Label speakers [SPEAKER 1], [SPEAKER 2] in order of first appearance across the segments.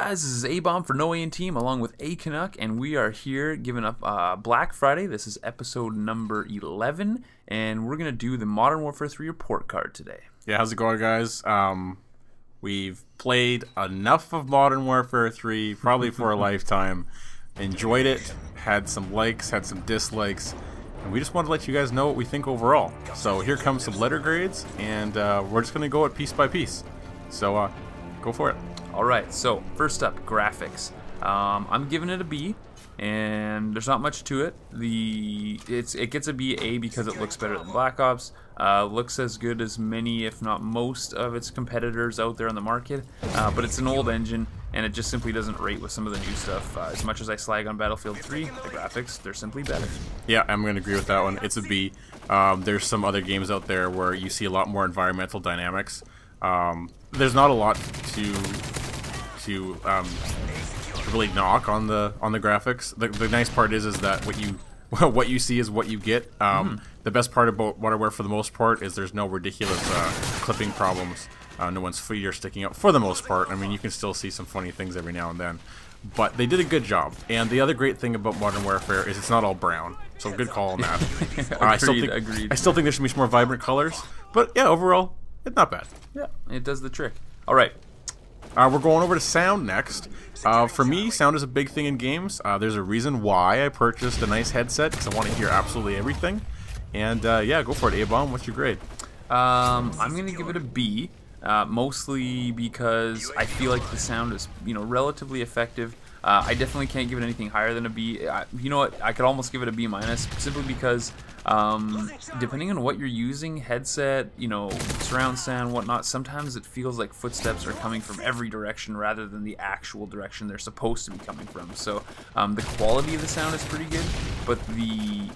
[SPEAKER 1] guys, this is A-Bomb for noEHinTEAM along with A Canuck, and we are here giving up Black Friday. This is episode number 11, and we're going to do the Modern Warfare 3 report card today.
[SPEAKER 2] Yeah, how's it going, guys? We've played enough of Modern Warfare 3, probably for a lifetime. Enjoyed it, had some likes, had some dislikes, and we just wanted to let you guys know what we think overall. So here comes some letter grades, and we're just going to go it piece by piece. So go for it.
[SPEAKER 1] Alright, so first up, graphics. I'm giving it a B, and there's not much to it. It gets a BA because it looks better than Black Ops. Looks as good as many, if not most, of its competitors out there on the market. But it's an old engine, and it just simply doesn't rate with some of the new stuff. As much as I slag on Battlefield 3, the graphics, they're simply better. Yeah,
[SPEAKER 2] I'm going to agree with that one. It's a B. There's some other games out there where you see a lot more environmental dynamics. There's not a lot to really knock on the graphics. The nice part is that what you see is what you get. The best part about Modern Warfare for the most part is there's no ridiculous clipping problems. No one's feet are sticking out for the most part. I mean, you can still see some funny things every now and then, but they did a good job. And the other great thing about Modern Warfare is it's not all brown. So good call on that.
[SPEAKER 1] Agreed.
[SPEAKER 2] I still think there should be some more vibrant colors, but yeah, overall, it's not bad.
[SPEAKER 1] Yeah, it does the trick. All right.
[SPEAKER 2] We're going over to sound next. For me, sound is a big thing in games. There's a reason why I purchased a nice headset, because I want to hear absolutely everything. And yeah, go for it, A-Bomb. What's your grade?
[SPEAKER 1] I'm going to give it a B, mostly because I feel like the sound is, relatively effective. I definitely can't give it anything higher than a B. You know what? I could almost give it a B minus, simply because depending on what you're using, headset, surround sound, whatnot, sometimes it feels like footsteps are coming from every direction rather than the actual direction they're supposed to be coming from. So the quality of the sound is pretty good, but the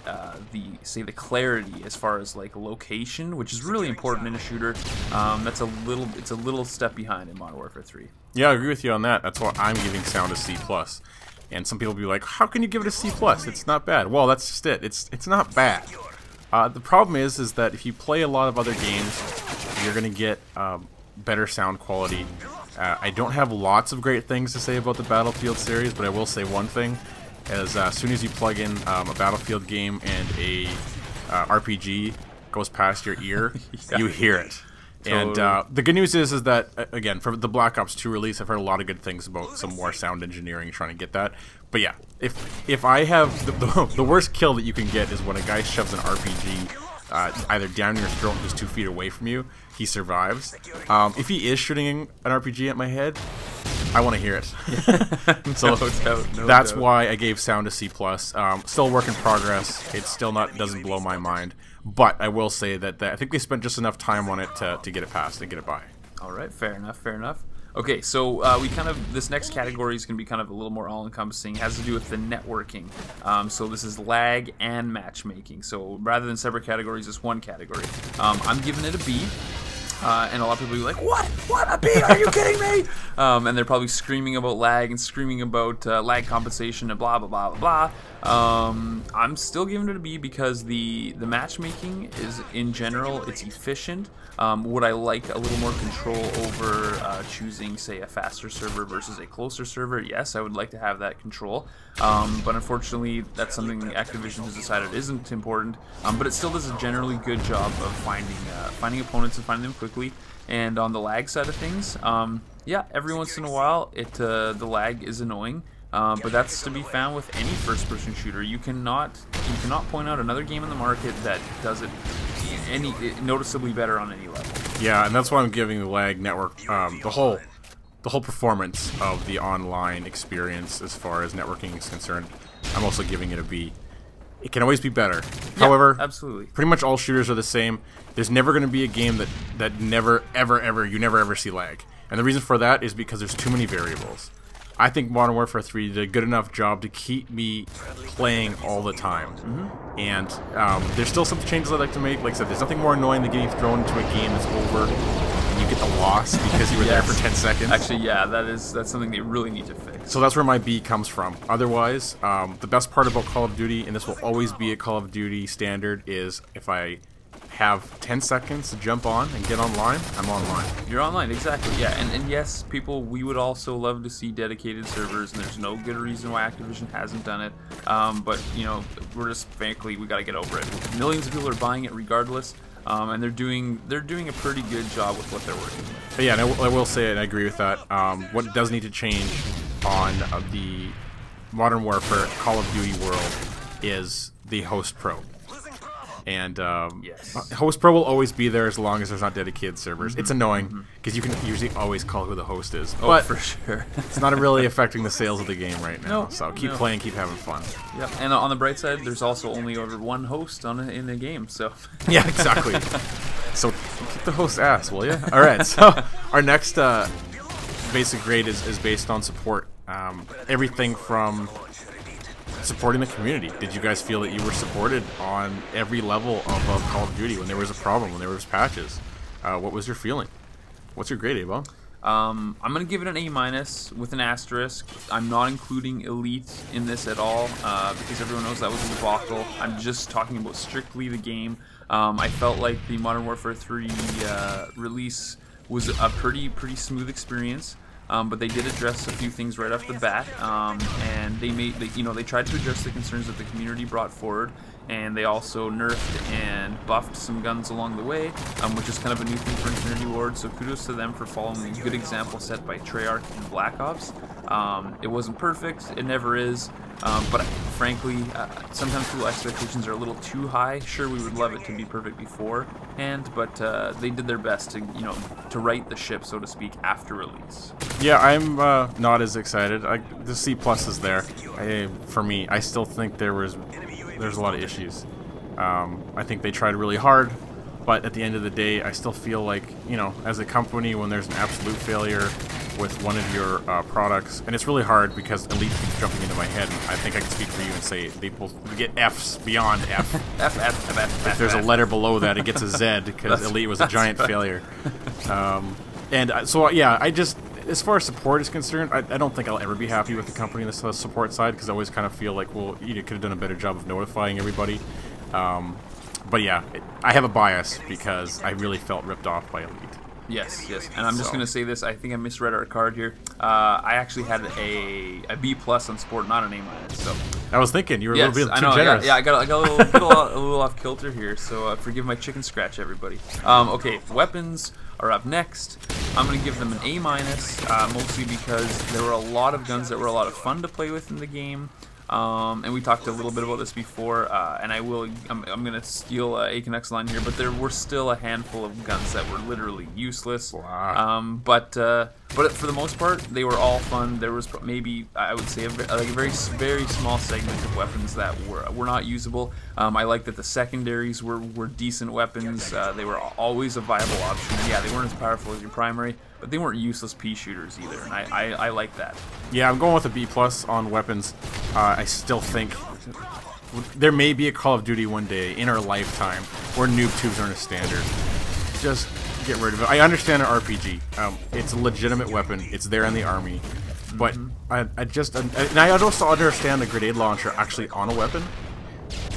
[SPEAKER 1] clarity as far as like location, which is really important in a shooter, it's a little step behind in Modern Warfare 3.
[SPEAKER 2] Yeah, I agree with you on that. That's why I'm giving sound a C+. And some people will be like, how can you give it a C+? It's not bad. Well, that's just it. It's not bad. The problem is that if you play a lot of other games, you're going to get better sound quality. I don't have lots of great things to say about the Battlefield series, but I will say one thing. As soon as you plug in a Battlefield game and a RPG goes past your ear, yeah, you hear it. And the good news is that, again, for the Black Ops 2 release, I've heard a lot of good things about some more sound engineering trying to get that. But yeah, if I have... The worst kill that you can get is when a guy shoves an RPG either down your throat and he's 2 feet away from you, he survives. If he is shooting an RPG at my head, I want to hear it. So that's why I gave sound a C+. Still a work in progress. It still doesn't blow my mind. But I will say that I think they spent just enough time on it to get it passed and get it by.
[SPEAKER 1] All right, fair enough, fair enough. Okay, so this next category is going to be kind of a little more all-encompassing. It has to do with the networking. So this is lag and matchmaking. So rather than separate categories, it's one category. I'm giving it a B. And a lot of people will be like, what, a B, are you kidding me? And they're probably screaming about lag and screaming about lag compensation and blah, blah, blah, blah, blah. I'm still giving it a B because the matchmaking is, in general, it's efficient. Would I like a little more control over choosing, say, a faster server versus a closer server? Yes, I would like to have that control. But unfortunately, that's something Activision has decided isn't important. But it still does a generally good job of finding opponents and finding them quickly. And on the lag side of things, yeah, every once in a while, the lag is annoying. But that's to be found with any first-person shooter. You cannot point out another game in the market that does it noticeably better on any level.
[SPEAKER 2] Yeah, and that's why I'm giving the lag network the whole performance of the online experience as far as networking is concerned. I'm also giving it a B. It can always be better.
[SPEAKER 1] Yeah,
[SPEAKER 2] however,
[SPEAKER 1] absolutely.
[SPEAKER 2] Pretty much all shooters are the same. There's never going to be a game that you never ever see lag. And the reason for that is because there's too many variables. I think Modern Warfare 3 did a good enough job to keep me playing all the time. And there's still some changes I'd like to make. Like I said, there's nothing more annoying than getting thrown into a game that's over and you get the loss because you were there for 10 seconds.
[SPEAKER 1] Actually, yeah, that's something they really need to fix.
[SPEAKER 2] So that's where my B comes from. Otherwise, the best part about Call of Duty, and this will always be a Call of Duty standard, is if I have 10 seconds to jump on and get online, I'm online.
[SPEAKER 1] You're online, exactly, yeah. And yes, people, we would also love to see dedicated servers, and there's no good reason why Activision hasn't done it. But, you know, we're just, frankly, we got to get over it. Millions of people are buying it regardless, and they're doing a pretty good job with what they're working with.
[SPEAKER 2] But yeah, and I will say, and I agree with that, what does need to change on the Modern Warfare Call of Duty world is the Host Pro. And
[SPEAKER 1] yes.
[SPEAKER 2] Host Pro will always be there as long as there's not dedicated servers. It's annoying because you can usually always call who the host is.
[SPEAKER 1] Oh,
[SPEAKER 2] but
[SPEAKER 1] for sure.
[SPEAKER 2] it's not really affecting the sales of the game right now.
[SPEAKER 1] No,
[SPEAKER 2] So keep playing, keep having fun.
[SPEAKER 1] Yep. And on the bright side, there's also only over one host in the game. So.
[SPEAKER 2] Yeah, exactly. So keep the host ass, will you? All right. So our next basic grade is based on support. Everything from supporting the community. Did you guys feel that you were supported on every level of Call of Duty when there was a problem, when there was patches? What was your feeling? What's your grade, Abo?
[SPEAKER 1] I'm gonna give it an A- with an asterisk. I'm not including Elite in this at all because everyone knows that was a debacle. I'm just talking about strictly the game. I felt like the Modern Warfare 3 release was a pretty smooth experience. But they did address a few things right off the bat, and they tried to address the concerns that the community brought forward, and they also nerfed and buffed some guns along the way, which is kind of a new thing for Infinity Ward. So kudos to them for following a good example set by Treyarch and Black Ops. It wasn't perfect, it never is, but frankly, sometimes people's expectations are a little too high. Sure, we would love it to be perfect beforehand, but they did their best to right the ship, so to speak, after release.
[SPEAKER 2] Yeah, I'm not as excited. The C+ is there. For me, I still think there's a lot of issues. I think they tried really hard, but at the end of the day, I still feel like, as a company, when there's an absolute failure with one of your products, and it's really hard because Elite keeps jumping into my head, and I think I can speak for you and say they get Fs beyond F. If there's a letter below that, it gets a Z because Elite was a giant failure. So yeah, as far as support is concerned, I don't think I'll ever be happy with the company on the support side because I always kind of feel like, well, you could have done a better job of notifying everybody. But yeah, I have a bias because I really felt ripped off by Elite.
[SPEAKER 1] Yes, and I'm just going to say this, I think I misread our card here. I actually had a B+ on support, not an A-. So
[SPEAKER 2] I was thinking you were a little bit too generous.
[SPEAKER 1] I got a little off kilter here, so forgive my chicken scratch, everybody. Okay, weapons are up next. I'm going to give them an A-, mostly because there were a lot of guns that were a lot of fun to play with in the game. And we talked a little bit about this before, and I'm gonna steal Akinek's line here, but there were still a handful of guns that were literally useless.
[SPEAKER 2] Wow.
[SPEAKER 1] But for the most part, they were all fun. There was maybe, I would say, a very small segment of weapons that were not usable. I like that the secondaries were decent weapons. They were always a viable option. Yeah, they weren't as powerful as your primary, but they weren't useless pea shooters either, and I like that.
[SPEAKER 2] Yeah, I'm going with a B+ on weapons. I still think there may be a Call of Duty one day in our lifetime where noob tubes aren't a standard. Just get rid of it. I understand an RPG. It's a legitimate weapon. It's there in the army. But I also understand the grenade launcher actually on a weapon.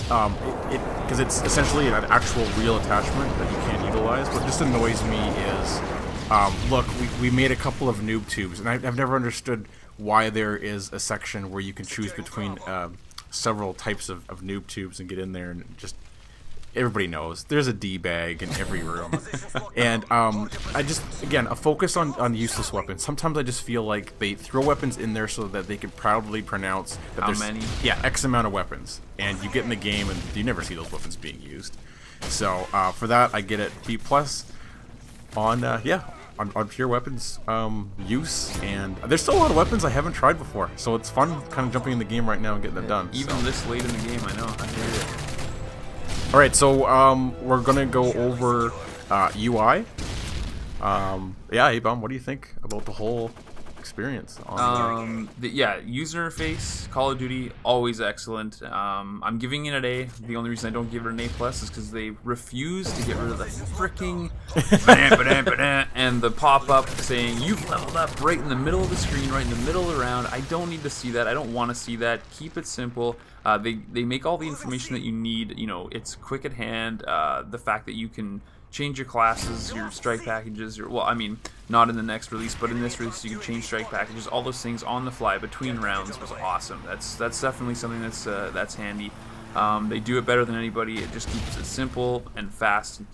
[SPEAKER 2] Because it's essentially an actual real attachment that you can't utilize. What just annoys me is, look, we made a couple of noob tubes, and I've never understood why there is a section where you can choose between several types of noob tubes and get in there, and just everybody knows there's a D-bag in every room. And again, a focus on useless weapons. Sometimes I just feel like they throw weapons in there so that they can proudly pronounce that
[SPEAKER 1] how
[SPEAKER 2] there's
[SPEAKER 1] many?
[SPEAKER 2] Yeah, X amount of weapons, and you get in the game and you never see those weapons being used. So for that, I get it B+ on pure weapons use, and there's still a lot of weapons I haven't tried before, so it's fun kind of jumping in the game right now and getting them done.
[SPEAKER 1] Even this late in the game, I know. I hear you.
[SPEAKER 2] Alright, so we're gonna go over UI. Yeah, Abam, what do you think about the whole experience on
[SPEAKER 1] yeah, user interface, Call of Duty, always excellent. I'm giving it an A. The only reason I don't give it an A plus is because they refuse to get rid of the freaking and the pop-up saying you've leveled up right in the middle of the screen, right in the middle of the round. I don't need to see that. I don't want to see that. Keep it simple. They make all the information that you need. You know, it's quick at hand. The fact that you can change your classes, your strike packages, well, I mean, not in the next release, but in this release you can change strike packages, all those things on the fly between rounds was awesome. That's definitely something that's handy. They do it better than anybody. It just keeps it simple and fast and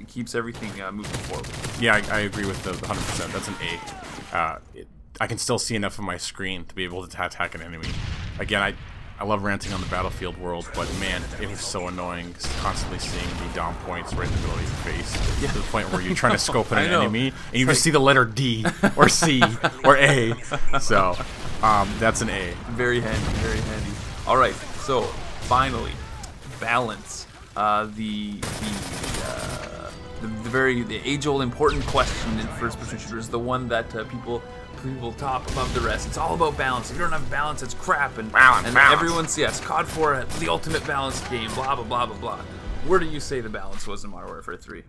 [SPEAKER 1] keeps everything moving forward.
[SPEAKER 2] Yeah, I agree with the 100%. That's an A. I can still see enough of my screen to be able to attack an enemy. Again, I love ranting on the Battlefield world, but man, it is so annoying constantly seeing the down points right in the middle of your face. Yeah. To the point where you're trying to scope at an enemy and you just see the letter D or C or A. So that's an A.
[SPEAKER 1] Very handy, very handy. All right, so finally, balance. The age-old important question in first-person shooters, the one that people top above the rest. It's all about balance. If you don't have balance, it's crap. And balance. Everyone's, yes, COD 4, the ultimate balance game, blah, blah, blah, blah, blah. Where do you say the balance was in Modern Warfare 3?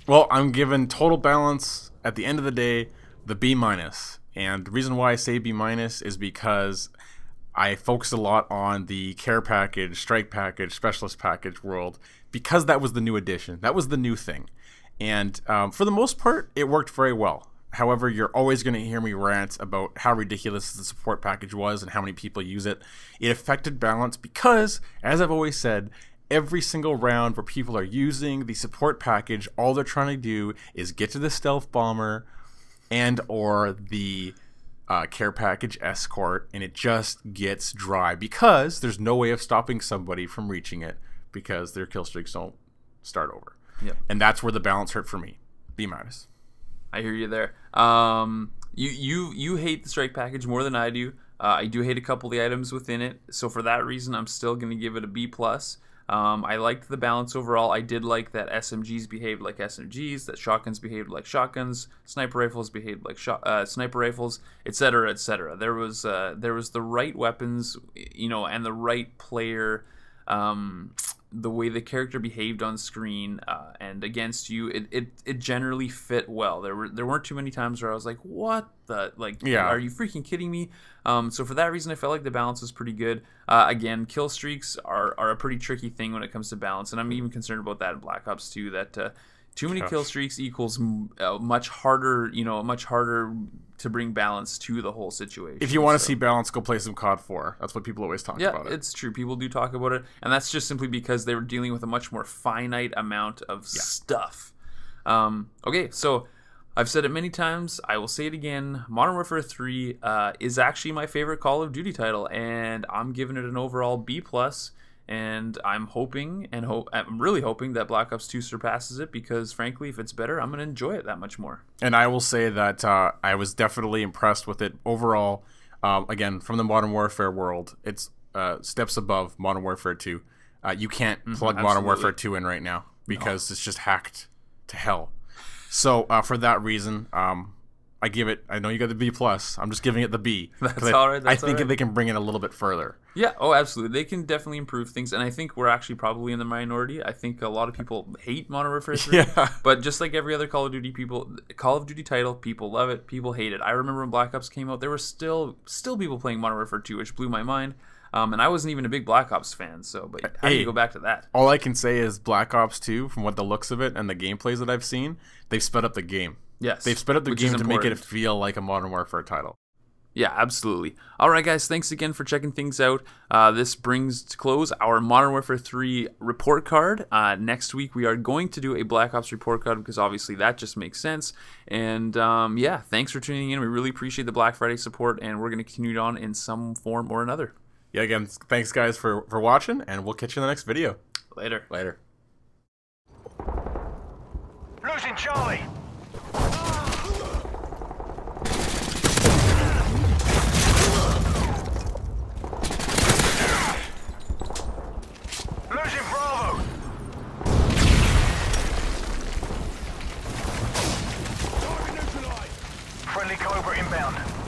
[SPEAKER 2] Well, I'm given total balance, at the end of the day, the B-. And the reason why I say B- is because I focused a lot on the care package, strike package, specialist package world, because that was the new addition. That was the new thing. And for the most part, it worked very well. However, you're always going to hear me rant about how ridiculous the support package was and how many people use it. It affected balance because, as I've always said, every single round where people are using the support package, all they're trying to do is get to the stealth bomber and or the care package escort, and it just gets dry because there's no way of stopping somebody from reaching it because their kill streaks don't start over.
[SPEAKER 1] Yep.
[SPEAKER 2] And that's where the balance hurt for me. B-.
[SPEAKER 1] I hear you there. You hate the strike package more than I do. I do hate a couple of the items within it, so for that reason, I'm still going to give it a B+. I liked the balance overall. I did like that SMGs behaved like SMGs, that shotguns behaved like shotguns, sniper rifles behaved like sniper rifles, etc., etc. There was the right weapons, you know, and the right player. The way the character behaved on screen and against you, it generally fit well. There weren't too many times where I was like, what the, like,
[SPEAKER 2] yeah,
[SPEAKER 1] are you freaking kidding me? So for that reason, I felt like the balance was pretty good. Again, kill streaks are a pretty tricky thing when it comes to balance, and I'm even concerned about that in Black Ops 2, that too many kill streaks equals much harder to bring balance to the whole situation.
[SPEAKER 2] If you want to see balance, go play some COD 4. That's what people always talk about.
[SPEAKER 1] Yeah, it's true. People do talk about it, and that's just simply because they were dealing with a much more finite amount of stuff. Okay, so I've said it many times. I will say it again. Modern Warfare 3 is actually my favorite Call of Duty title, and I'm giving it an overall B+. And I'm hoping I'm really hoping that Black Ops 2 surpasses it, because frankly, if it's better, I'm going to enjoy it that much more.
[SPEAKER 2] And I will say that I was definitely impressed with it overall. Again, from the Modern Warfare world, it's steps above Modern Warfare 2. You can't plug Modern Warfare 2 in right now because it's just hacked to hell. So for that reason, I give it, I know you got the B+. I'm just giving it the B.
[SPEAKER 1] That's all right.
[SPEAKER 2] I think they can bring it a little bit further.
[SPEAKER 1] Yeah, oh, absolutely. They can definitely improve things, and I think we're actually probably in the minority. I think a lot of people hate Modern Warfare 3,
[SPEAKER 2] yeah.
[SPEAKER 1] But just like every other Call of Duty title, people love it, people hate it. I remember when Black Ops came out, there were still people playing Modern Warfare 2, which blew my mind. And I wasn't even a big Black Ops fan, so, but how do you go back to that?
[SPEAKER 2] All I can say is Black Ops 2, from what the looks of it and the gameplays that I've seen, they've sped up the game.
[SPEAKER 1] Yes.
[SPEAKER 2] They've sped up the game to make it feel like a Modern Warfare title.
[SPEAKER 1] Yeah, absolutely. All right, guys, thanks again for checking things out. This brings to close our Modern Warfare 3 report card. Next week, we are going to do a Black Ops report card, because obviously that just makes sense. And yeah, thanks for tuning in. We really appreciate the Black Friday support, and we're going to continue on in some form or another.
[SPEAKER 2] Yeah, again, thanks, guys, for watching, and we'll catch you in the next video.
[SPEAKER 1] Later.
[SPEAKER 3] Losing Charlie. Losing Bravo. Friendly Cobra inbound.